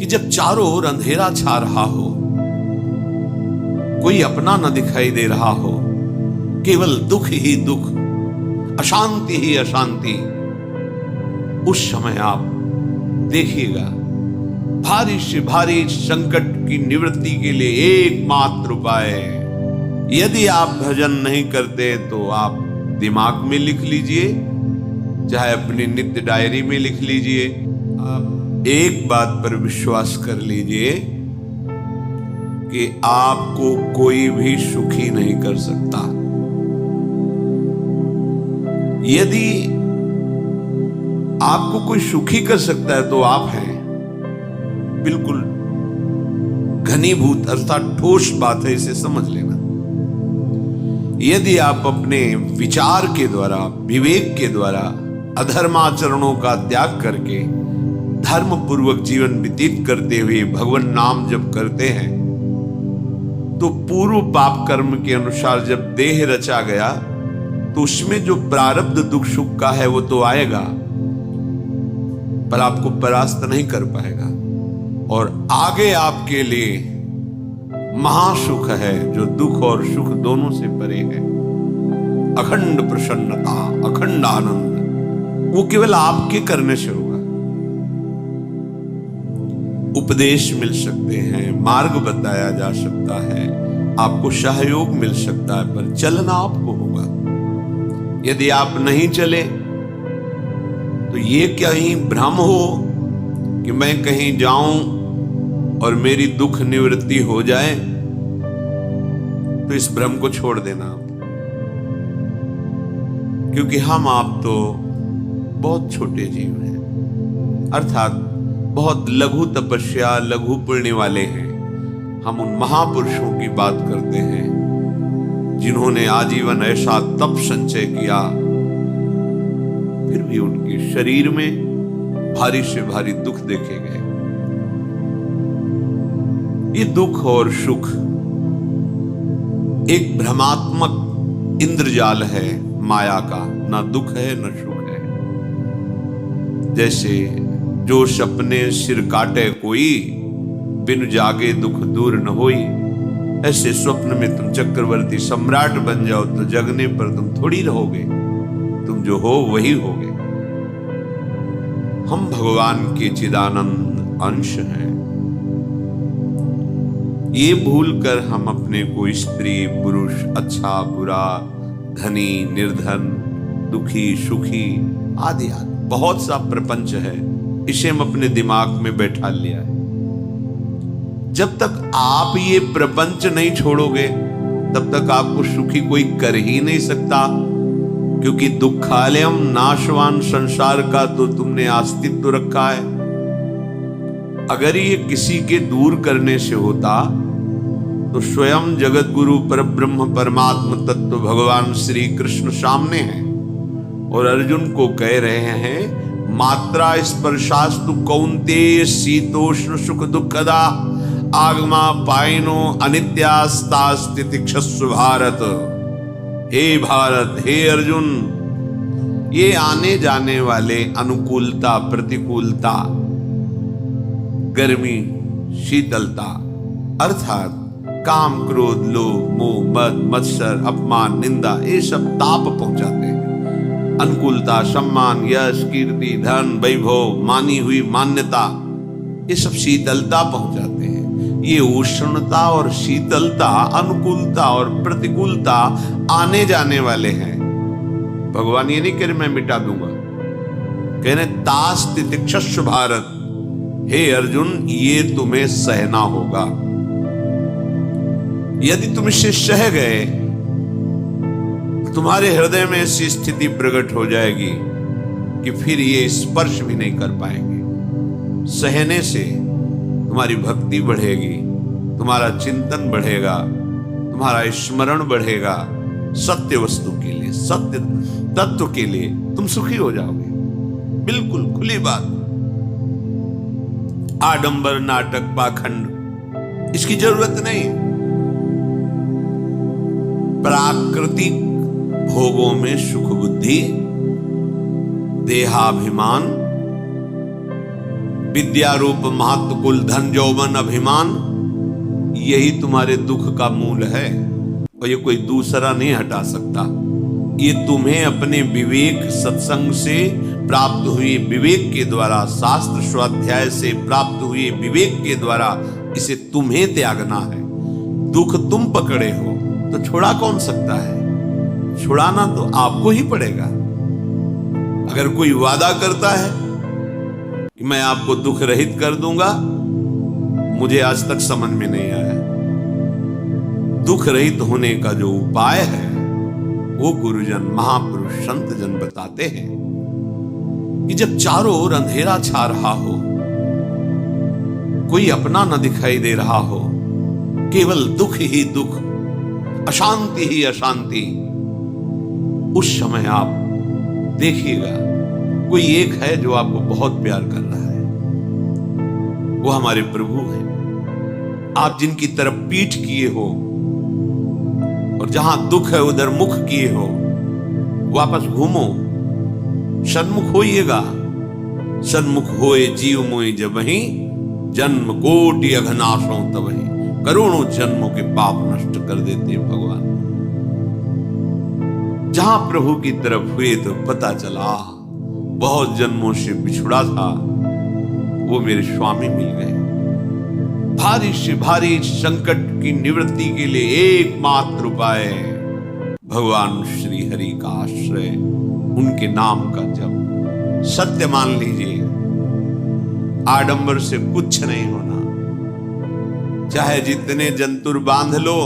कि जब चारों ओर अंधेरा छा रहा हो, कोई अपना न दिखाई दे रहा हो, केवल दुख ही दुख, अशांति ही अशांति, उस समय आप देखिएगा भारी से भारी संकट की निवृत्ति के लिए एकमात्र उपाय है। यदि आप भजन नहीं करते तो आप दिमाग में लिख लीजिए, चाहे अपनी नित्य डायरी में लिख लीजिए। आप एक बात पर विश्वास कर लीजिए कि आपको कोई भी सुखी नहीं कर सकता। यदि आपको कोई सुखी कर सकता है तो आप हैं। बिल्कुल घनीभूत अर्थात ठोस बात है, इसे समझ लेना। यदि आप अपने विचार के द्वारा, विवेक के द्वारा अधर्माचरणों का त्याग करके धर्म पूर्वक जीवन व्यतीत करते हुए भगवान नाम जप करते हैं, तो पूर्व पाप कर्म के अनुसार जब देह रचा गया तो उसमें जो प्रारब्ध दुख सुख का है वो तो आएगा, पर आपको परास्त नहीं कर पाएगा। और आगे आपके लिए महासुख है जो दुख और सुख दोनों से परे है। अखंड प्रसन्नता, अखंड आनंद, वो केवल आपके करने से होगा। उपदेश मिल सकते हैं, मार्ग बताया जा सकता है, आपको सहयोग मिल सकता है, पर चलना आपको होगा। यदि आप नहीं चले तो ये कहीं भ्रम हो कि मैं कहीं जाऊं और मेरी दुख निवृत्ति हो जाए, तो इस भ्रम को छोड़ देना आप। क्योंकि हम आप तो बहुत छोटे जीव हैं, अर्थात बहुत लघु तपस्या, लघु पुण्य वाले हैं। हम उन महापुरुषों की बात करते हैं जिन्होंने आजीवन ऐसा तप संचय किया, फिर भी उनके शरीर में भारी से भारी दुख देखे गए। ये दुख और सुख एक भ्रमात्मक इंद्रजाल है माया का, ना दुख है न सुख है। जैसे जो सपने सिर काटे कोई, बिन जागे दुख दूर न होई। ऐसे स्वप्न में तुम चक्रवर्ती सम्राट बन जाओ तो जगने पर तुम थोड़ी रहोगे, तुम जो हो वही होगे। हम भगवान के चिदानंद अंश हैं। ये भूलकर हम अपने को स्त्री पुरुष, अच्छा बुरा, धनी निर्धन, दुखी सुखी आदि आदि बहुत सा प्रपंच है, इसे हम अपने दिमाग में बैठा लिया है। जब तक आप ये प्रपंच नहीं छोड़ोगे तब तक आपको सुखी कोई कर ही नहीं सकता, क्योंकि दुखालयम नाशवान संसार का तो तुमने अस्तित्व रखा है। अगर ये किसी के दूर करने से होता तो स्वयं जगत गुरु परब्रह्म परमात्म तत्व भगवान श्री कृष्ण सामने हैं और अर्जुन को कह रहे हैं, मात्रा स्पर्शास्तु कौन्तेय शीतोष्ण सुख दुखदा आगमा पायनो अनित्यास्तास्तितिक्षस्व भारत। हे भारत, हे अर्जुन, ये आने जाने वाले अनुकूलता प्रतिकूलता, गर्मी शीतलता, अर्थात काम क्रोध लोभ मोह मद मत्सर अपमान निंदा, ये सब ताप पहुंचाते हैं। अनुकूलता सम्मान यश कीर्ति धन वैभव मानी हुई मान्यता, ये सब शीतलता पहुंचाते हैं। ये उष्णता और शीतलता, अनुकूलता और प्रतिकूलता आने जाने वाले हैं। भगवान ये नहीं कह रहे मैं मिटा दूंगा, कह रहे तास तितिक्षस्व भारत। हे अर्जुन, ये तुम्हें सहना होगा। यदि तुम इसे सह गए तुम्हारे हृदय में ऐसी स्थिति प्रकट हो जाएगी कि फिर ये स्पर्श भी नहीं कर पाएंगे। सहने से तुम्हारी भक्ति बढ़ेगी, तुम्हारा चिंतन बढ़ेगा, तुम्हारा स्मरण बढ़ेगा, सत्य वस्तु के लिए, सत्य तत्व के लिए तुम सुखी हो जाओगे। बिल्कुल खुली बात। आडंबर नाटक पाखंड इसकी जरूरत नहीं। प्राकृतिक भोगों में सुख बुद्धि, देहाभिमान, विद्या रूप महत्व कुल धन यौवन अभिमान, यही तुम्हारे दुख का मूल है और ये कोई दूसरा नहीं हटा सकता। ये तुम्हें अपने विवेक सत्संग से प्राप्त हुए विवेक के द्वारा, शास्त्र स्वाध्याय से प्राप्त हुए विवेक के द्वारा इसे तुम्हें त्यागना है। दुख तुम पकड़े हो तो छुड़ा कौन सकता है? छुड़ाना तो आपको ही पड़ेगा। अगर कोई वादा करता है कि मैं आपको दुख रहित कर दूंगा, मुझे आज तक समझ में नहीं आया। दुख रहित होने का जो उपाय है वो गुरुजन, महापुरुष, संत जन बताते हैं कि जब चारों ओर अंधेरा छा रहा हो, कोई अपना न दिखाई दे रहा हो, केवल दुख ही दुख, अशांति ही अशांति, उस समय आप देखिएगा कोई एक है जो आपको बहुत प्यार कर रहा है। वो हमारे प्रभु हैं। आप जिनकी तरफ पीठ किए हो और जहां दुख है उधर मुख किए हो, वापस घूमो, सन्मुख होइएगा। सन्मुख होए जीव मोहि जबहि, जन्म कोटि अघनाशों तबहि। करोड़ों जन्मों के पाप नष्ट कर देते हैं भगवान। जहां प्रभु की तरफ हुए तो पता चला बहुत जन्मों से बिछुड़ा था, वो मेरे स्वामी मिल गए। भारी से भारी संकट की निवृत्ति के लिए एकमात्र उपाय भगवान श्री हरि का आश्रय, उनके नाम का जप। सत्य मान लीजिए, आडंबर से कुछ नहीं होना। चाहे जितने जंतुर बांध लो,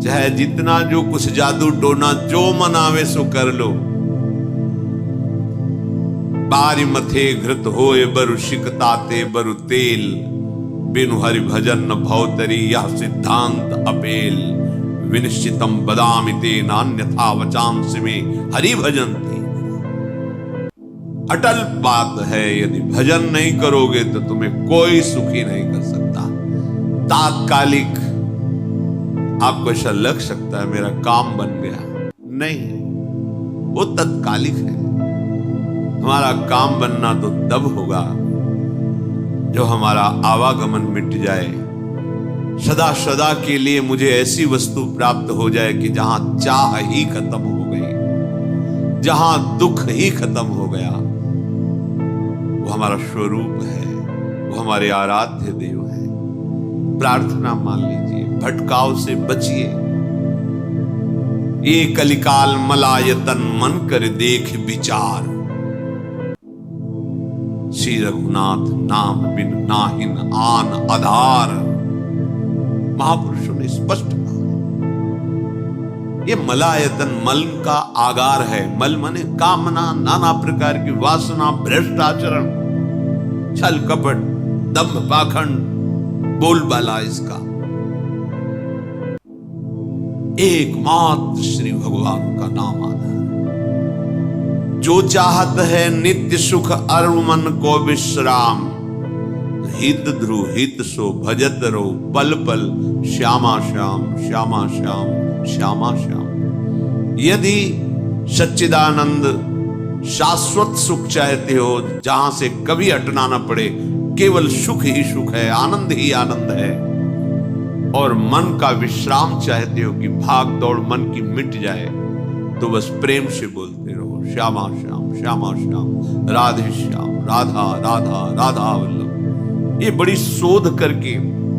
चाहे जितना जो कुछ जादू टोना जो मनावे सो कर लो, बारी मथे घृत होए बरु शिकताते बरु तेल, बिनु हरि भजन न भवतरी यह सिद्धांत अपेल। विनिश्चितम बदामि ते नान्यथा वचांस में हरि भजन थी। अटल बात है, यदि भजन नहीं करोगे तो तुम्हें कोई सुखी नहीं कर सकता। तात्कालिक आपको ऐसा लग सकता है मेरा काम बन गया, नहीं, वो तत्कालिक है। हमारा काम बनना तो तब होगा जो हमारा आवागमन मिट जाए, सदा सदा के लिए मुझे ऐसी वस्तु प्राप्त हो जाए कि जहां चाह ही खत्म हो गई, जहां दुख ही खत्म हो गया। वो हमारा स्वरूप है, वो हमारे आराध्य देव है। प्रार्थना मान लीजिए, भटकाव से बचिए। ये कलिकाल मलायतन मन कर देख विचार, श्री रघुनाथ नाम बिन नाहिन आन आधार। महापुरुषों ने स्पष्ट कहा है। ये मलायतन मल का आगार है। मल माने कामना, नाना प्रकार की वासना, भ्रष्ट आचरण, छल कपट, दंभ पाखंड, बोलबाला इसका। एकमात्र श्री भगवान का नाम आधार। जो चाहत है नित्य सुख अरु मन को विश्राम, हित ध्रुव हित सो भजत रो पल पल, श्यामा श्याम श्यामा श्याम श्यामा श्याम। यदि सच्चिदानंद शाश्वत सुख चाहते हो, जहां से कभी हटना ना पड़े, केवल सुख ही सुख है, आनंद ही आनंद है, और मन का विश्राम चाहते हो कि भाग दौड़ मन की मिट जाए, तो बस प्रेम से बोलते रहो श्यामा श्याम श्यामा श्याम, राधे श्याम, राधा राधा राधा वल्लभ। ये बड़ी शोध करके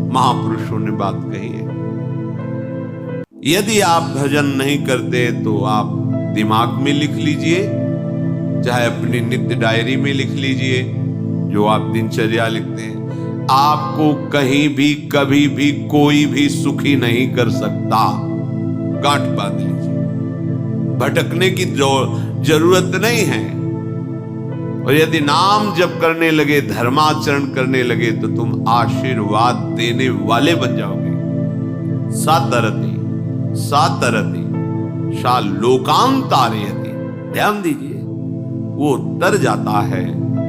महापुरुषों ने बात कही है। यदि आप भजन नहीं करते तो आप दिमाग में लिख लीजिए, चाहे अपनी नित्य डायरी में लिख लीजिए, जो आप दिनचर्या लिखते हैं। आपको कहीं भी कभी भी कोई भी सुखी नहीं कर सकता। गांठ बांध लीजिए, भटकने की जरूरत नहीं है। और यदि नाम जप करने लगे, धर्माचरण करने लगे, तो तुम आशीर्वाद देने वाले बन जाओगे। सातरति सातरति सा लोकांतारयति। ध्यान दीजिए, वो तर जाता है,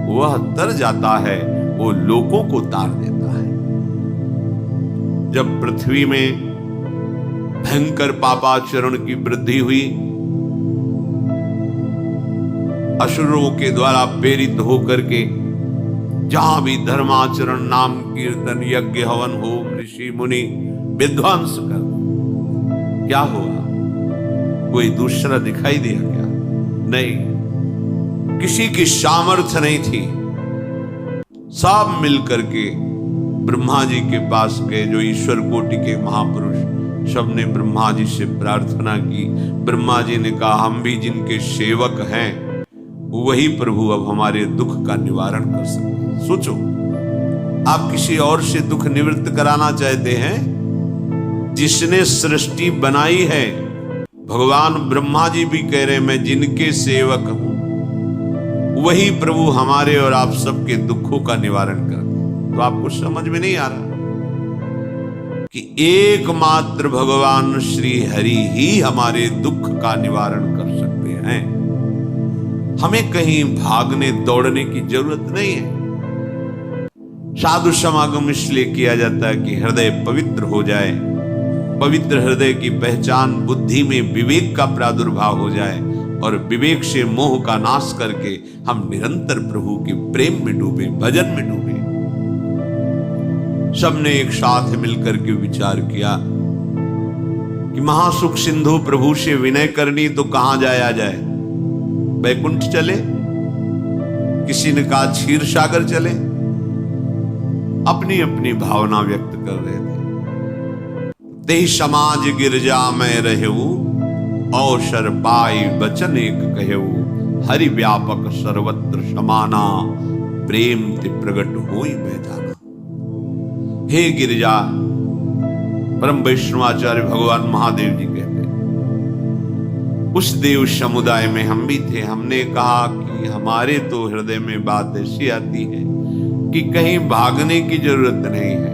वह तर जाता है, वो लोगों को तार देता है। जब पृथ्वी में भयंकर पापाचरण की वृद्धि हुई, असुरों के द्वारा प्रेरित होकर के जहां भी धर्माचरण, नाम कीर्तन, यज्ञ, हवन, होम, ऋषि मुनि विध्वंस कर दो। क्या हुआ? कोई दूसरा दिखाई दिया क्या? नहीं, किसी की सामर्थ्य नहीं थी। सब मिलकर के ब्रह्मा जी के पास गए, जो ईश्वर कोटि के महापुरुष। सबने ब्रह्मा जी से प्रार्थना की। ब्रह्मा जी ने कहा, हम भी जिनके सेवक हैं वही प्रभु अब हमारे दुख का निवारण कर सकते हैं। सोचो, आप किसी और से दुख निवृत्त कराना चाहते हैं? जिसने सृष्टि बनाई है, भगवान ब्रह्मा जी भी कह रहे, मैं जिनके सेवक हूं वही प्रभु हमारे और आप सबके दुखों का निवारण करते हैं। तो आपको समझ में नहीं आ रहा कि एकमात्र भगवान श्री हरि ही हमारे दुख का निवारण कर सकते हैं। हमें कहीं भागने दौड़ने की जरूरत नहीं है। साधु समागम इसलिए किया जाता है कि हृदय पवित्र हो जाए। पवित्र हृदय की पहचान बुद्धि में विवेक का प्रादुर्भाव हो जाए और विवेक से मोह का नाश करके हम निरंतर प्रभु के प्रेम में डूबे, भजन में डूबे। सबने एक साथ मिलकर के विचार किया कि महासुख सिंधु प्रभु से विनय करनी तो कहां जाया जाए? वैकुंठ चले, किसी ने कहा क्षीर सागर चले। अपनी अपनी भावना व्यक्त कर रहे थे। ते समाज गिरजा में रहेऊ, अवसर पाई वचन एक कहेऊ, हरि व्यापक सर्वत्र समाना, प्रेम ते प्रगट होई मैदाना। हे गिरिजा, परम वैष्णवाचार्य भगवान महादेव जी कहते, उस देव समुदाय में हम भी थे। हमने कहा कि हमारे तो हृदय में बात ऐसी आती है कि कहीं भागने की जरूरत नहीं है।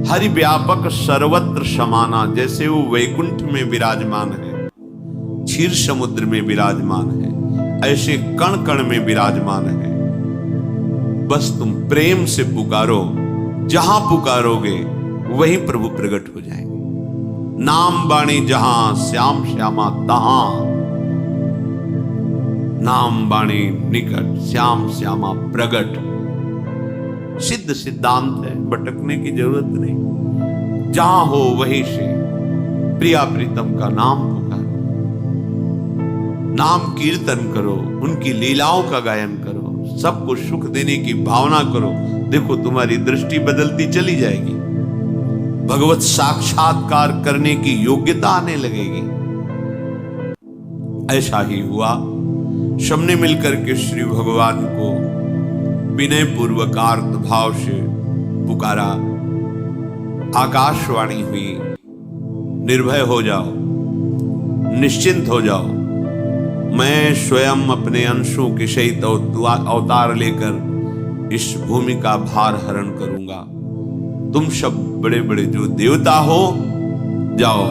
हरि व्यापक सर्वत्र समाना, जैसे वो वैकुंठ में विराजमान है, क्षीर समुद्र में विराजमान है, ऐसे कण कण में विराजमान है। बस तुम प्रेम से पुकारो, जहां पुकारोगे वही प्रभु प्रकट हो जाएंगे। नाम बाणी जहां, श्याम श्यामा तहां। नाम बाणी निकट, श्याम श्यामा प्रगट। सिद्ध सिद्धांत है, भटकने की जरूरत नहीं। जहां हो वहीं से प्रिया प्रीतम का नाम पुकारो, नाम कीर्तन करो, उनकी लीलाओं का गायन करो, सबको सुख देने की भावना करो। देखो तुम्हारी दृष्टि बदलती चली जाएगी, भगवत साक्षात्कार करने की योग्यता आने लगेगी। ऐसा ही हुआ। सबने मिलकर के श्री भगवान को विनय पूर्वक आर्त भाव से पुकारा। आकाशवाणी हुई, निर्भय हो जाओ, निश्चिंत हो जाओ, मैं स्वयं अपने अंशों के सहित अवतार लेकर इस भूमि का भार हरण करूंगा। तुम सब बड़े बड़े जो देवता हो, जाओ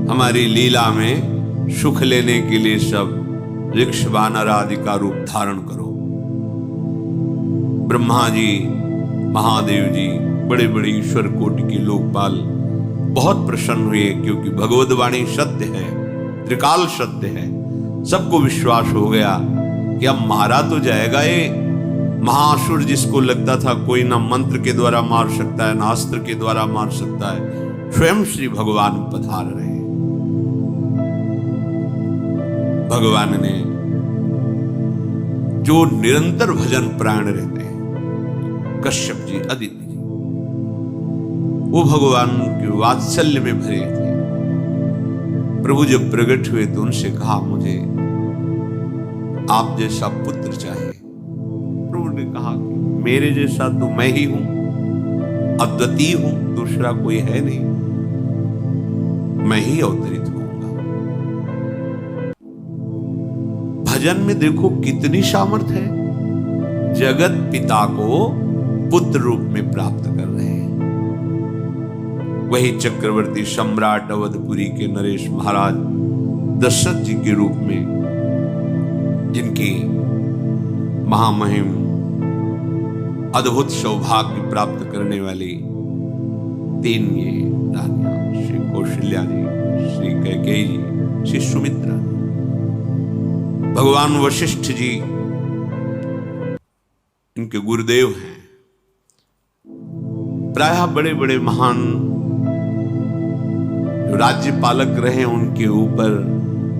हमारी लीला में सुख लेने के लिए सब ऋक्ष वानर आदि का रूप धारण करो। ब्रह्मा जी, महादेव जी, बड़े बड़े ईश्वर कोटि के लोकपाल बहुत प्रसन्न हुए, क्योंकि भगवद वाणी सत्य है, त्रिकाल सत्य है। सबको विश्वास हो गया कि अब मारा तो जाएगा ये महासुर, जिसको लगता था कोई ना मंत्र के द्वारा मार सकता है, ना अस्त्र के द्वारा मार सकता है। स्वयं श्री भगवान पधार रहे। भगवान ने जो निरंतर भजन प्राण रहते हैं, कश्यप जी, अदिति जी, वो भगवान के वात्सल्य में भरे थे। प्रभु जब प्रकट हुए तो उनसे कहा, मुझे आप जैसा पुत्र चाहिए। प्रभु ने कहा कि मेरे जैसा तो मैं ही हूं, अद्वितीय हूं, दूसरा कोई है नहीं, मैं ही अवतरित होऊंगा। भजन में देखो कितनी सामर्थ्य है। जगत पिता को पुत्र रूप में प्राप्त कर रहे हैं। वही चक्रवर्ती सम्राट अवधपुरी के नरेश महाराज दशरथ जी के रूप में, जिनकी महामहिम अद्भुत सौभाग्य प्राप्त करने वाली तीन ये रानियां, श्री कौशल्या जी, श्री कैकेयी जी, श्री सुमित्रा। भगवान वशिष्ठ जी इनके गुरुदेव हैं। प्रायः बड़े बड़े महान जो राज्य पालक रहे उनके ऊपर,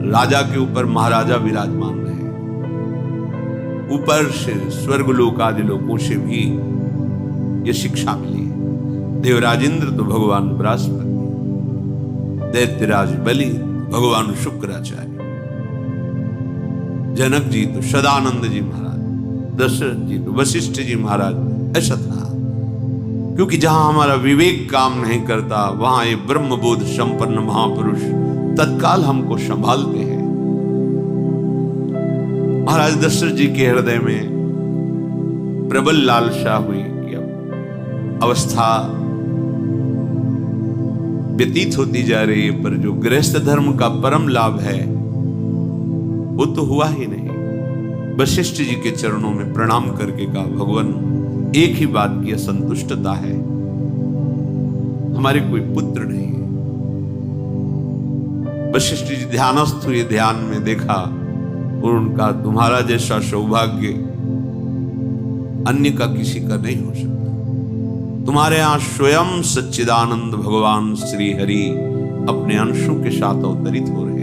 राजा के ऊपर महाराजा विराजमान रहे। ऊपर से स्वर्गलोक आदि लोकों से भी ये शिक्षा मिली। देवराजेंद्र तो भगवान बृहस्पति, दैत्यराज बलि भगवान शुक्राचार्य, जनक जी तो सदानंद जी महाराज, दशरथ जी तो वशिष्ठ जी महाराज। ऐसा था क्योंकि जहां हमारा विवेक काम नहीं करता वहां ये ब्रह्मबोध संपन्न महापुरुष तत्काल हमको संभालते हैं। महाराज दशरथ जी के हृदय में प्रबल लालसा हुई कि अब अवस्था व्यतीत होती जा रही है, पर जो गृहस्थ धर्म का परम लाभ है वो तो हुआ ही नहीं। वशिष्ठ जी के चरणों में प्रणाम करके कहा, भगवान एक ही बात की असंतुष्टता है, हमारे कोई पुत्र नहीं है। वशिष्ठ जी ध्यानस्थ हुए, ध्यान में देखा और उनका तुम्हारा जैसा सौभाग्य अन्य का किसी का नहीं हो सकता। तुम्हारे यहां स्वयं सच्चिदानंद भगवान श्री हरि अपने अंशों के साथ अवतरित हो रहे हैं।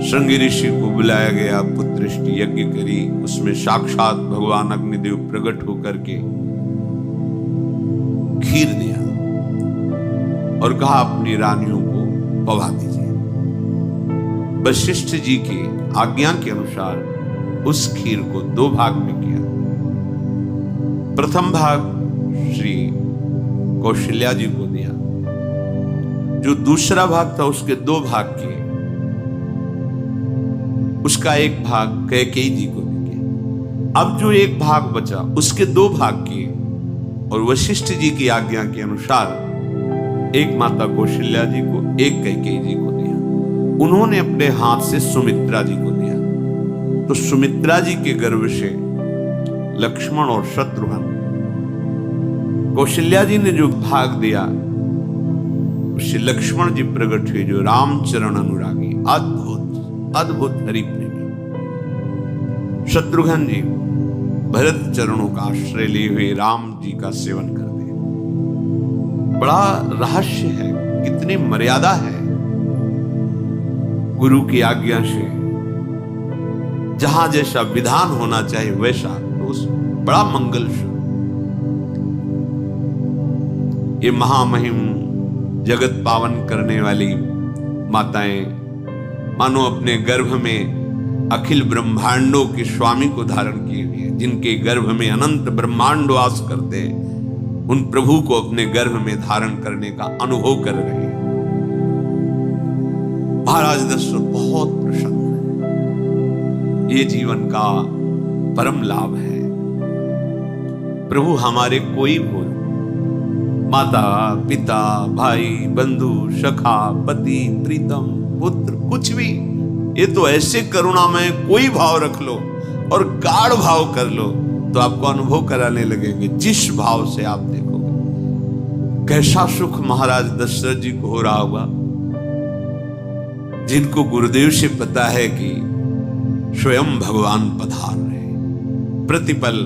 श्रृंगी ऋषि को बुलाया गया, पुत्रष्टि यज्ञ करी, उसमें साक्षात भगवान अग्निदेव प्रकट होकर के खीर दिया और कहा अपनी रानियों को पवा दीजिए। वशिष्ठ जी की आज्ञा के अनुसार उस खीर को 2 भाग में किया। प्रथम भाग श्री कौशल्या जी को दिया, जो दूसरा भाग था उसके 2 भाग किए, उसका 1 भाग कैकेयी जी को दिया। अब जो 1 भाग बचा उसके 2 भाग किए और वशिष्ठ जी की आज्ञा के अनुसार 1 माता कौशल्या जी को, 1 कैकेयी जी को दिया। उन्होंने अपने हाथ से सुमित्रा जी को दिया, तो सुमित्रा जी के गर्भ से लक्ष्मण और शत्रुघ्न, कौशल्या जी ने जो भाग दिया उससे लक्ष्मण जी प्रकट हुए, जो रामचरण अनुरागी, अद्भुत अद्भुत हरि प्रेमी। शत्रुघ्न जी भरत चरणों का आश्रय लिए हुए राम जी का सेवन करते हैं। बड़ा रहस्य है, कितनी मर्यादा है गुरु की आज्ञा से। जहां जैसा विधान होना चाहिए वैसा, तो उस बड़ा मंगल। ये महामहिम जगत पावन करने वाली माताएं मानो अपने गर्भ में अखिल ब्रह्मांडों के स्वामी को धारण किए हुए हैं, जिनके गर्भ में अनंत ब्रह्मांड वास करते हैं, उन प्रभु को अपने गर्भ में धारण करने का अनुभव कर रहे हैं। महाराज दशरथ बहुत प्रसन्न है। ये जीवन का परम लाभ है। प्रभु हमारे कोई भूल, माता पिता भाई बंधु सखा पति प्रीतम पुत्र कुछ भी, ये तो ऐसे करुणा में कोई भाव रख लो और गाढ़ भाव कर लो तो आपको अनुभव कराने लगेंगे। जिस भाव से आप देखोगे कैसा सुख महाराज दशरथ जी को हो रहा होगा, जिनको गुरुदेव से पता है कि स्वयं भगवान पधार रहे। प्रतिपल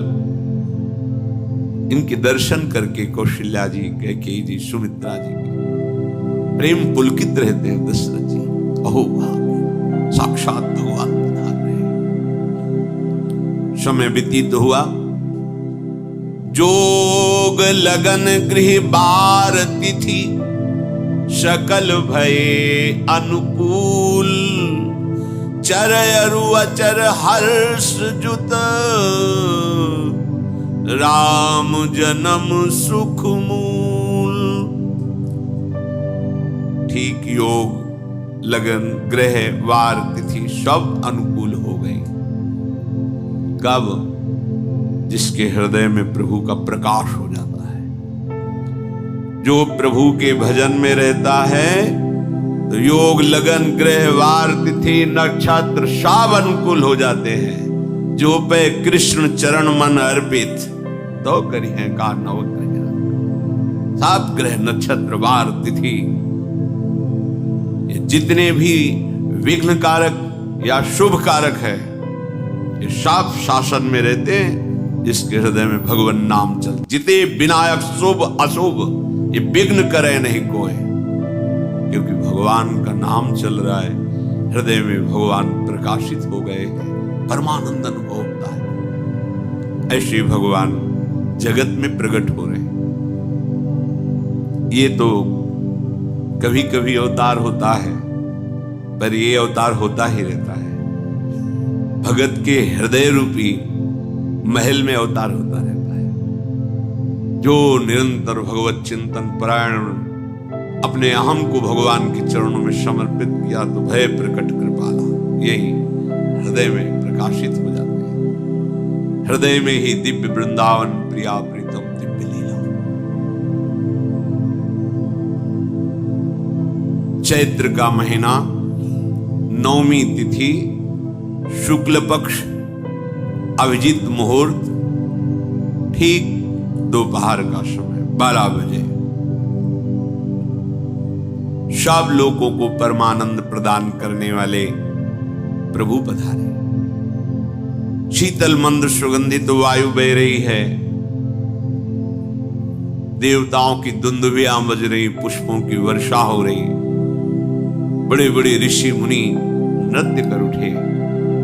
इनके दर्शन करके कौशल्या जी, कैकेयी जी, सुमित्रा जी के प्रेम पुलकित रहते हैं। दशरथ जी अहो साक्षात भगवान पधार रहे। समय व्यतीत हुआ, जोग लगन गृह बार तिथि, सकल भये अनुकूल, चर अरु अचर हर्ष जुत, राम जन्म सुख मूल। ठीक योग लगन ग्रह वार तिथि सब अनुकूल हो गए। कब? जिसके हृदय में प्रभु का प्रकाश हो जाता है, जो प्रभु के भजन में रहता है, तो योग लगन ग्रह वार तिथि नक्षत्र सब अनुकूल हो जाते हैं। जो पे कृष्ण चरण मन अर्पित, तो करी है का नवग्रह, 7 ग्रह नक्षत्र वार तिथि, जितने भी विघ्न कारक या शुभ कारक है, ये सब शासन में रहते हैं जिसके हृदय में भगवान नाम चल। जिते विनायक शुभ अशुभ ये विघ्न करे नहीं कोई, क्योंकि भगवान का नाम चल रहा है, हृदय में भगवान प्रकाशित हो गए हैं, परमानंद अनुभव होता है। ऐसे भगवान जगत में प्रकट हो रहे हैं। ये तो कभी कभी अवतार होता है, पर ये अवतार होता ही रहता है। भगत के हृदय रूपी महल में अवतार होता रहता है। जो निरंतर भगवत चिंतन परायण अपने अहम को भगवान के चरणों में समर्पित किया तो भय प्रकट कृपाला, यही हृदय में प्रकाशित हो जाते हैं। हृदय में ही दिव्य वृंदावन प्रिया प्रीतम दिव्य लीला। चैत्र का महीना, नवमी तिथि, शुक्ल पक्ष, अभिजीत मुहूर्त, ठीक दोपहर का समय 12 बजे। सब लोगों को परमानंद प्रदान करने वाले प्रभु पधारे। शीतल मंद सुगंधित वायु बह रही है, देवताओं की दुंदुभियां बज रही, पुष्पों की वर्षा हो रही, बड़े बड़े ऋषि मुनि नृत्य कर उठे,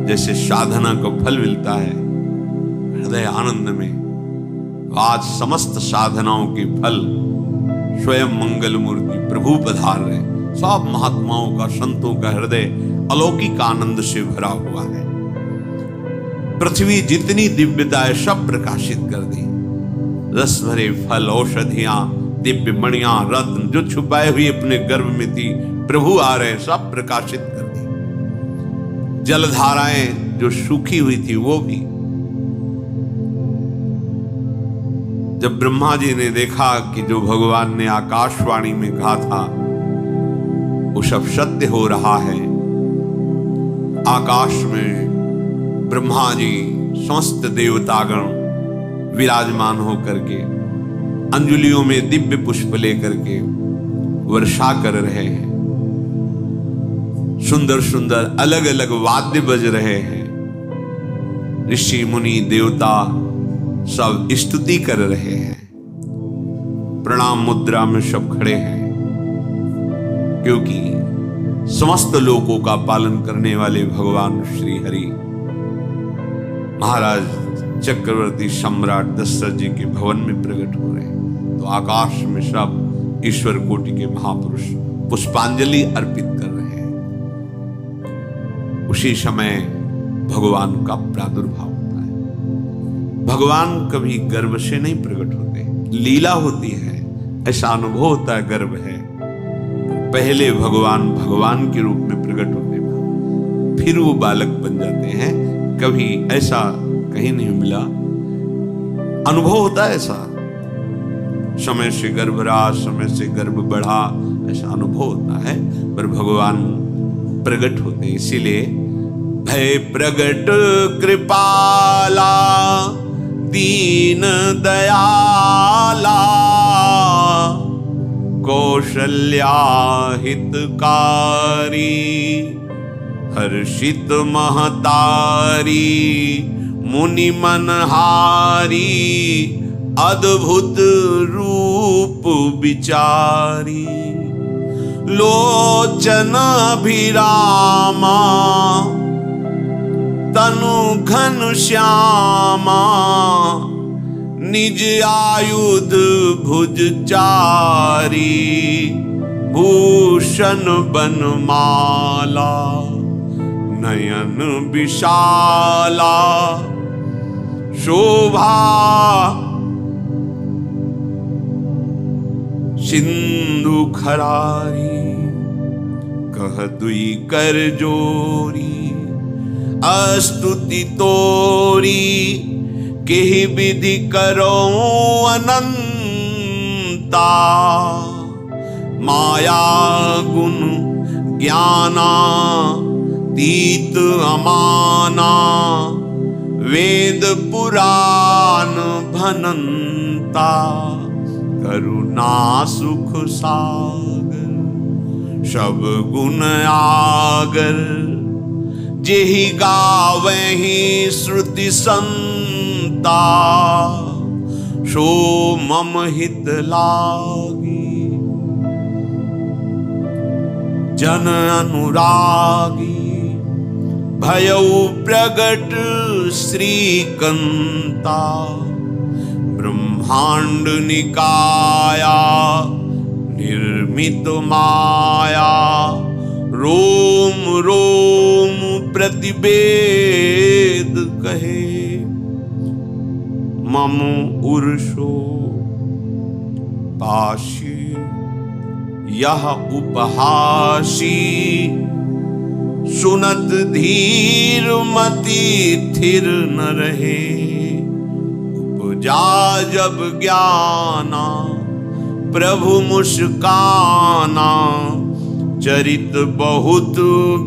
जैसे साधना को फल मिलता है। हृदय आनंद में आज समस्त साधनाओं के फल स्वयं मंगल मूर्ति प्रभु पधार रहे। सब महात्माओं का, संतों का हृदय अलौकिक आनंद से भरा हुआ है। पृथ्वी जितनी दिव्यता है सब प्रकाशित कर दी। रस भरे फल, औषधियां, दिव्य मणियां, रत्न जो छुपाए हुए अपने गर्भ में थी, प्रभु आ रहे, सब प्रकाशित कर दी। जलधाराएं जो सूखी हुई थी वो भी। जब ब्रह्मा जी ने देखा कि जो भगवान ने आकाशवाणी में कहा था वो सब सत्य हो रहा है, आकाश में ब्रह्मा जी समस्त देवतागण विराजमान होकर के अंजलियों में दिव्य पुष्प लेकर के वर्षा कर रहे हैं। सुंदर सुंदर अलग अलग वाद्य बज रहे हैं। ऋषि मुनि देवता सब स्तुति कर रहे हैं। प्रणाम मुद्रा में सब खड़े हैं, क्योंकि समस्त लोकों का पालन करने वाले भगवान श्री हरि महाराज चक्रवर्ती सम्राट दशरथ जी के भवन में प्रकट हो रहे हैं। तो आकाश में सब ईश्वर कोटि के महापुरुष पुष्पांजलि अर्पित कर रहे हैं। उसी समय भगवान का प्रादुर्भाव होता है। भगवान कभी गर्भ से नहीं प्रकट होते, लीला होती है, ऐसा अनुभव होता है गर्भ है। पहले भगवान भगवान के रूप में प्रकट होते हैं, फिर वो बालक बन जाते हैं। कभी ऐसा कहीं नहीं मिला, अनुभव होता है ऐसा। समय से गर्भ रहा, समय से गर्भ बढ़ा, ऐसा अनुभव होता है। पर भगवान प्रकट होते, इसीलिए भय प्रगट कृपाला दीन दयाला कौशल्या हितकारी हर्षित महतारी मुनि मनहारी अद्भुत रूप विचारी लोचन अभिरामा तनु घन श्यामा निज आयुध भुज चारी भूषण बनमाला नयन विशाला शोभा सिंधु खरारी कह दुई कर जोरी अस्तुति तोरी केहि विधि करो अनंता माया गुण ज्ञाना तीत अमाना वेद पुराण भनंता करुणा सुख सागर सब गुण आगर जेहि गावहि श्रुति संता, सो मम हित लागी। जन अनुरागी भयउ प्रगट श्रीकंता, ब्रह्मांड निकाया निर्मित माया, रोम रोम प्रतिवेद कहे, मम उर्षो पाशी यह उपहासी, सुनत धीर मति थिर न रहे, उपजा जब ज्ञाना प्रभु मुस्काना, चरित बहुत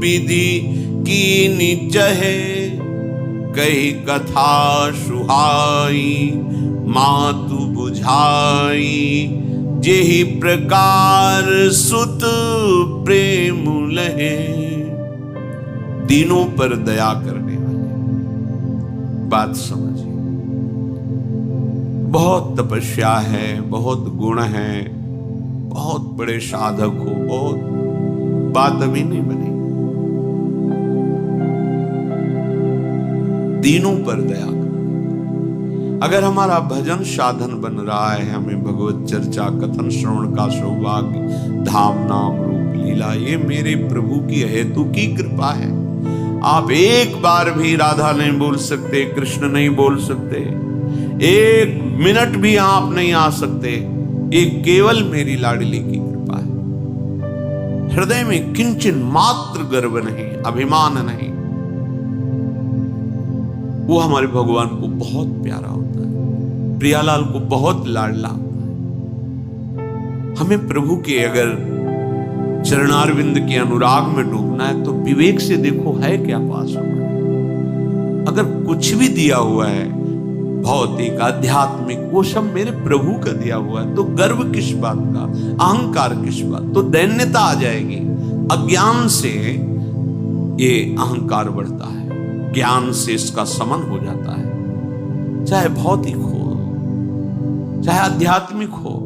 विधि कीनि चहे, कही कथा सुहाई मातु बुझाई, जेहि प्रकार सुत प्रेम लहे। दीनों पर दया करने वाले, बात समझिए। बहुत तपस्या है, बहुत गुण है, बहुत बड़े साधक हो, बहुत बात अभी नहीं बनी। दीनों पर दया कर। अगर हमारा भजन साधन बन रहा है, हमें भगवत चर्चा कथन श्रवण का सौभाग्य, धाम नाम रूप लीला, ये मेरे प्रभु की हेतु की कृपा है। आप एक बार भी राधा नहीं बोल सकते, कृष्ण नहीं बोल सकते, एक मिनट भी आप नहीं आ सकते, ये केवल मेरी लाडली की कृपा है। हृदय में किंचन मात्र गर्व नहीं, अभिमान नहीं। वो हमारे भगवान को बहुत प्यारा होता है, प्रियालाल को बहुत लाडला होता है। हमें प्रभु के अगर चरणारविंद के अनुराग में डूबना है तो विवेक से देखो है क्या पास हमारे। अगर कुछ भी दिया हुआ है भौतिक आध्यात्मिक, वो सब मेरे प्रभु का दिया हुआ है, तो गर्व किस बात का, अहंकार किस बात, तो दैन्यता आ जाएगी। अज्ञान से ये अहंकार बढ़ता है, ज्ञान से इसका समन हो जाता है। चाहे भौतिक हो, चाहे आध्यात्मिक हो,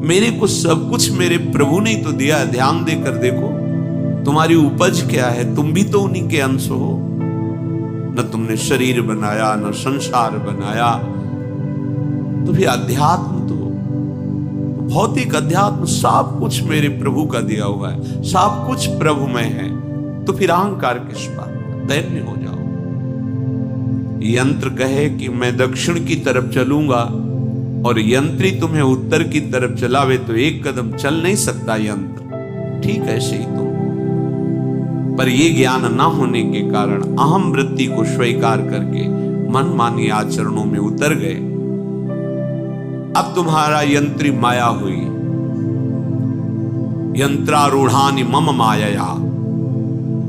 मेरे को सब कुछ मेरे प्रभु ने तो दिया है। ध्यान देकर देखो, तुम्हारी उपज क्या है, तुम भी तो उन्हीं के अंश हो। न तुमने शरीर बनाया, न संसार बनाया, तो फिर अध्यात्म तो भौतिक अध्यात्म सब कुछ मेरे प्रभु का दिया हुआ है, सब कुछ प्रभु में है। तो फिर अहंकार किस बात, दैन्य हो जाओ। यंत्र कहे कि मैं दक्षिण की तरफ चलूंगा और यंत्री तुम्हें उत्तर की तरफ चलावे, तो एक कदम चल नहीं सकता यंत्र। ठीक ऐसे ही तुम, पर यह ज्ञान न होने के कारण अहम वृत्ति को स्वीकार करके मनमानी आचरणों में उतर गए। अब तुम्हारा यंत्री माया हुई, यंत्रारूढ़ानि मम मायया।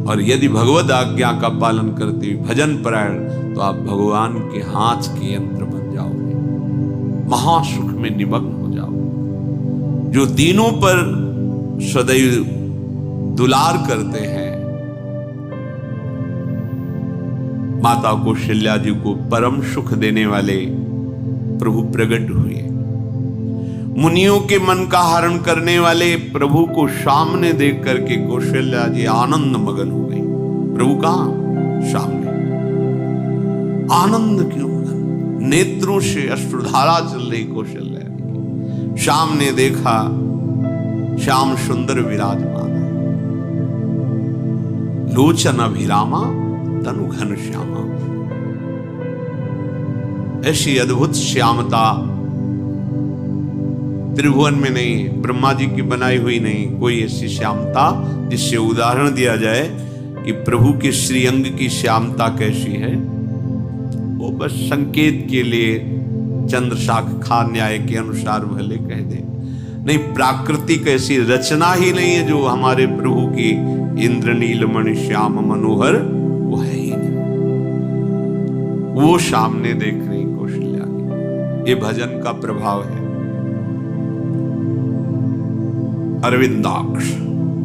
और यदि भगवद आज्ञा का पालन करते हुए भजन परायण, तो आप भगवान के हाथ के यंत्र बन जाओगे, महासुख में निमग्न हो जाओगे। जो दीनों पर सदैव दुलार करते हैं, माता कौशल्या जी को परम सुख देने वाले प्रभु प्रकट हुए। मुनियों के मन का हरण करने वाले प्रभु को सामने देख करके कौशल्या जी आनंद मगन हो गई। प्रभु कहां? सामने। आनंद क्यों मगन? नेत्रों से अश्रुधारा चल रही कौशल्या की। सामने देखा, श्याम सुंदर विराजमान है, लोचन अभिरामा तनु घन श्यामा। ऐसी अद्भुत श्यामता त्रिभुवन में नहीं, ब्रह्मा जी की बनाई हुई नहीं कोई ऐसी श्यामता जिससे उदाहरण दिया जाए कि प्रभु के श्रीअंग की श्यामता कैसी है। वो बस संकेत के लिए चंद्र शाखा न्याय के अनुसार भले कह दे, नहीं प्राकृतिक ऐसी रचना ही नहीं है जो हमारे प्रभु की इंद्रनीलमणि श्याम मनोहर वो है ही नहीं। वो सामने देख रही कौशल्या की। ये भजन का प्रभाव है। अरविंदाक्ष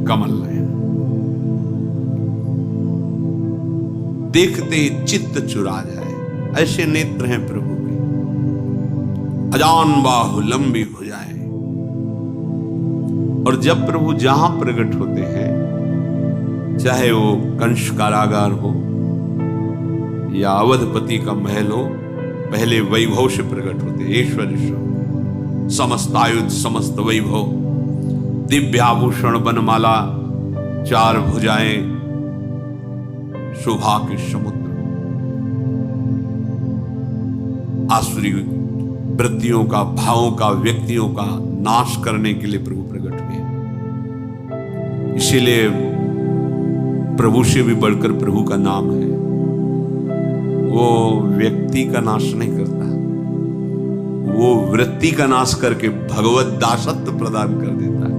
कमल नयन। देखते चित्त चुरा जाए, ऐसे नेत्र हैं प्रभु के। अजान बाहु लंबी भुजाएं। और जब प्रभु जहां प्रकट होते हैं, चाहे वो कंस कारागार हो या अवधपति का महल हो, पहले वैभव से प्रकट होते, ऐश्वर्य, समस्त आयुध, समस्त वैभव, दिव्याभूषण, बनमाला, 4 भुजाएं, शोभा के समुद्र, आसुरी वृत्तियों का, भावों का, व्यक्तियों का नाश करने के लिए प्रभु प्रकट हुए। इसीलिए प्रभु से भी बढ़कर प्रभु का नाम है। वो व्यक्ति का नाश नहीं करता, वो वृत्ति का नाश करके भगवत दासत्व प्रदान कर देता है।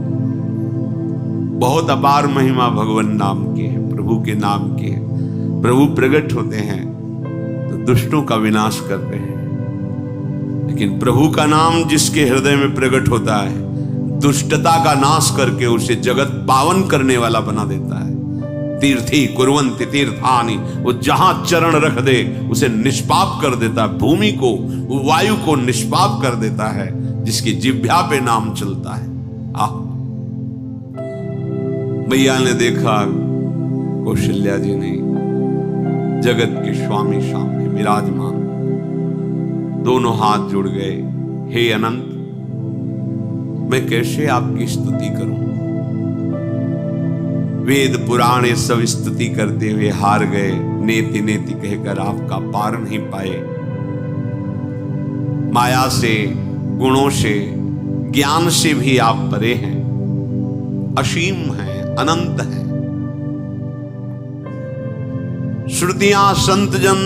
बहुत अपार महिमा भगवान नाम की है, प्रभु के नाम की है। प्रभु प्रकट होते हैं तो दुष्टों का विनाश करते हैं, लेकिन प्रभु का नाम जिसके हृदय में प्रकट होता है, दुष्टता का नाश करके उसे जगत पावन करने वाला बना देता है। तीर्थी कुर्वन्ति तीर्थानि, वो जहां चरण रख दे उसे निष्पाप कर देता है। भूमि को, वायु को निष्पाप कर देता है, जिसकी जिह्वा पे नाम चलता है। मैया ने देखा, कौशल्या जी ने, जगत के स्वामी सामने विराजमान, दोनों हाथ जुड़ गए। हे अनंत, मैं कैसे आपकी स्तुति करूं? वेद पुराण ये सब स्तुति करते हुए हार गए, नेति नेति कहकर आपका पार नहीं पाए। माया से, गुणों से, ज्ञान से भी आप परे हैं, असीम हैं, अनंत हैं। श्रुतियां, संत जन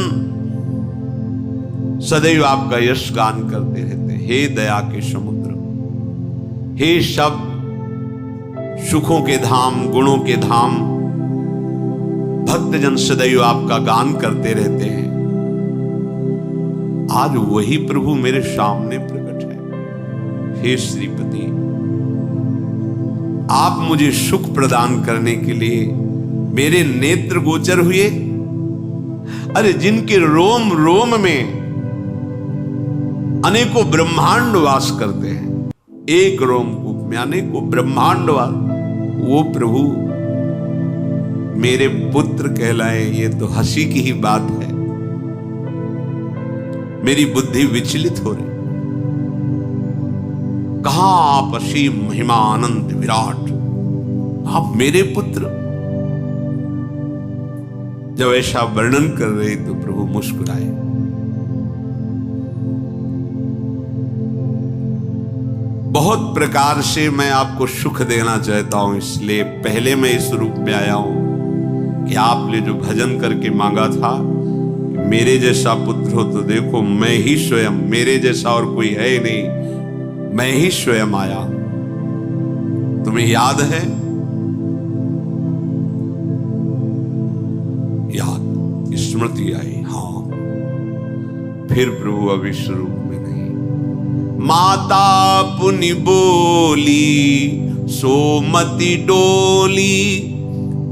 सदैव आपका यश गान करते रहते हैं। हे दया के समुद्र, हे शब्द, सुखों के धाम, गुणों के धाम, भक्तजन सदैव आपका गान करते रहते हैं। आज वही प्रभु मेरे सामने प्रकट है। हे श्रीपति, आप मुझे सुख प्रदान करने के लिए मेरे नेत्र गोचर हुए। अरे जिनके रोम रोम में अनेकों ब्रह्मांड वास करते हैं, एक रोमकूप में अनेकों ब्रह्मांड वास, वो प्रभु मेरे पुत्र कहलाए, ये तो हंसी की ही बात है। मेरी बुद्धि विचलित हो रही। कहां आप असीम महिमा अनंत विराट, आप मेरे पुत्र? जब ऐसा वर्णन कर रहे तो प्रभु मुस्कुराए। बहुत प्रकार से मैं आपको सुख देना चाहता हूं, इसलिए पहले मैं इस रूप में आया हूं कि आपने जो भजन करके मांगा था, मेरे जैसा पुत्र हो तो देखो मैं ही स्वयं, मेरे जैसा और कोई है ही नहीं, मैं ही स्वयं आया। तुम्हें याद है? याद, स्मृति आई। हाँ, फिर प्रभु अब इस रूप में नहीं। माता पुनि बोली सोमति डोली,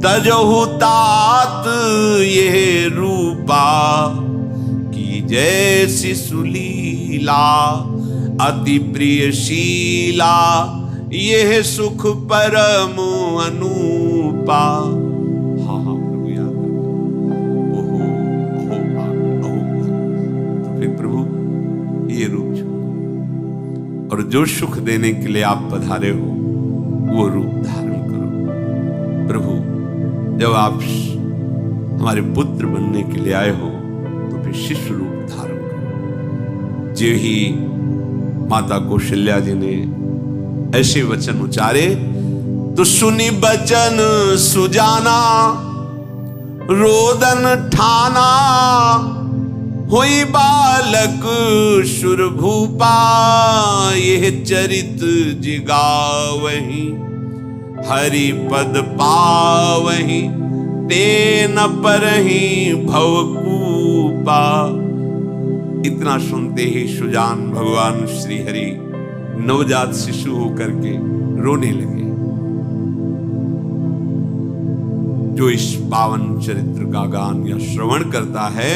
तजहु तात ये रूपा, की जैसी सुलीला अति प्रियशीला, यह सुख परम अनूपा। हाँ हाँ प्रभु याद है। ओहो ओहो ओहो, तो फिर प्रभु ये रूप और जो सुख देने के लिए आप पधारे हो वो रूप धारण करो। प्रभु, जब आप हमारे पुत्र बनने के लिए आए हो तो फिर शिष्य रूप धारण करो। जो ही माता कौशल्या जी ने ऐसे वचन उचारे तो सुनी बचन सुजाना, रोदन ठाना, होई बालक सुरभूपा, यह चरित जिगावहि, हरि पद पावहि, तेन परहि भवकूपा। इतना सुनते ही सुजान भगवान श्री हरि नवजात शिशु होकर के रोने लगे। जो इस पावन चरित्र का गान या श्रवण करता है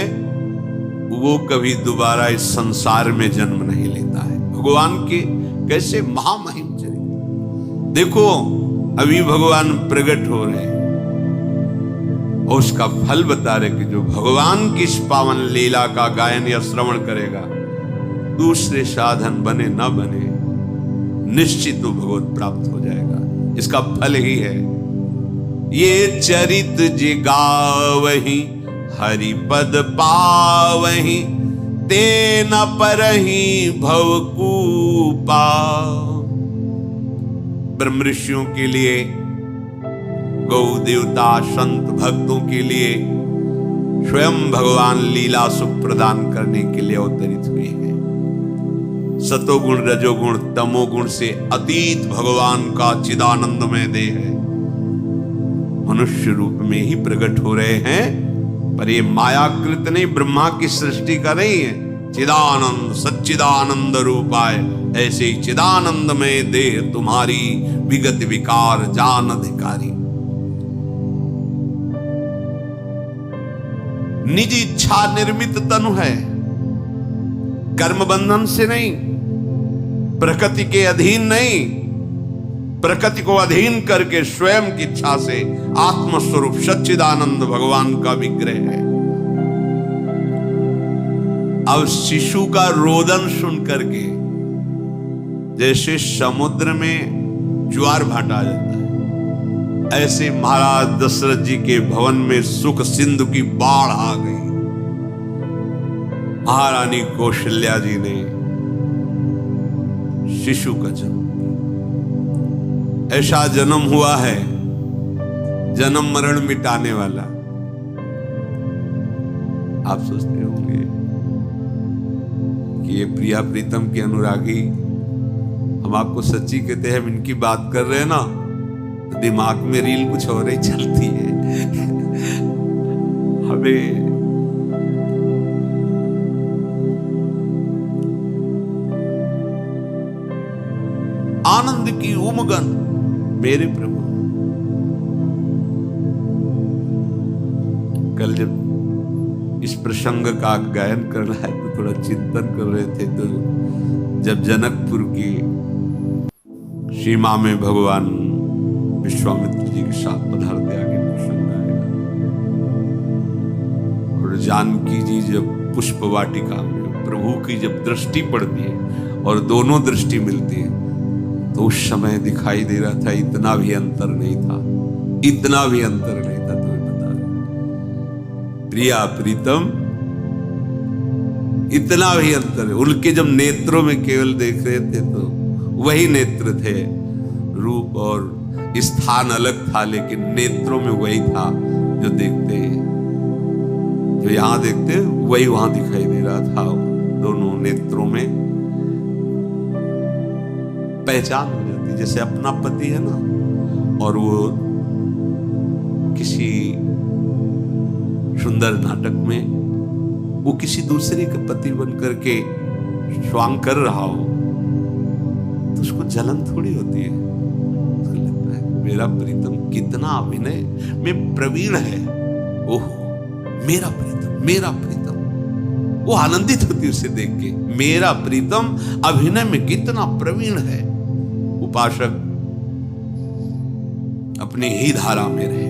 वो कभी दोबारा इस संसार में जन्म नहीं लेता है। भगवान के कैसे महामहिम चरित्र देखो, अभी भगवान प्रकट हो रहे हैं और उसका फल बता रहे कि जो भगवान की इस पावन लीला का गायन या श्रवण करेगा, दूसरे साधन बने न बने, निश्चित वो भगवत प्राप्त हो जाएगा। इसका फल ही है ये चरित जे गावहि हरि पद पावहि, ते न परहि भवकूपा। ब्रह्म ऋषियों के लिए, गौ देवता संत भक्तों के लिए स्वयं भगवान लीला सुख प्रदान करने के लिए अवतरित हुए हैं। सतोगुण रजोगुण तमोगुण से अतीत भगवान का चिदानंदमय देह है, मनुष्य रूप में ही प्रकट हो रहे हैं। पर ये मायाकृत नहीं, ब्रह्मा की सृष्टि का नहीं है। चिदानंद सच्चिदानंद रूपाय, ऐसे ही चिदानंदमय देह तुम्हारी, विगत विकार जान अधिकारी। निज इच्छा निर्मित तनु है, कर्म बंधन से नहीं, प्रकृति के अधीन नहीं, प्रकृति को अधीन करके स्वयं की इच्छा से आत्मस्वरूप सच्चिदानंद भगवान का विग्रह है। अब शिशु का रोदन सुन करके जैसे समुद्र में ज्वार भाटा आ जाता है, ऐसे महाराज दशरथ जी के भवन में सुख सिंधु की बाढ़ आ गई। महारानी कौशल्या जी ने शिशु का जन्म, ऐसा जन्म हुआ है जन्म मरण मिटाने वाला। आप सोचते होंगे कि ये प्रिया प्रीतम के अनुरागी, हम आपको सच्ची कहते हैं, हम इनकी बात कर रहे हैं ना, तो दिमाग में रील कुछ और ही चलती है। हमें आनंद की उमगन मेरे प्रभु। कल जब इस प्रसंग का गायन करना है तो थोड़ा चिंतन कर रहे थे, तो जब जनकपुर की सीमा में भगवान विश्वामित्र जी के साथ पधारते आगे प्रसंग आएगा, और जानकी जी जब पुष्प वाटिका में प्रभु की जब दृष्टि पड़ती है और दोनों दृष्टि मिलती है, तो उस समय दिखाई दे रहा था इतना भी अंतर नहीं था, इतना भी अंतर नहीं था। तुम्हें बता रहे प्रिया प्रीतम, इतना भी अंतर है। उनके जब नेत्रों में केवल देख रहे थे तो वही नेत्र थे, रूप और स्थान अलग था, लेकिन नेत्रों में वही था जो देखते हैं, जो यहां देखते वही वहां दिखाई दे रहा था। दोनों नेत्रों में पहचान हो जाती, जैसे अपना पति है ना, और वो किसी सुंदर नाटक में वो किसी दूसरे के पति बन करके स्वांग कर रहा हो तो उसको जलन थोड़ी होती है, उसको लगता है मेरा प्रीतम कितना अभिनय में प्रवीण है, ओह मेरा प्रीतम, मेरा प्रीतम। वो आनंदित होती उसे देख के, मेरा प्रीतम अभिनय में कितना प्रवीण है। उपासक अपनी ही धारा में रहे,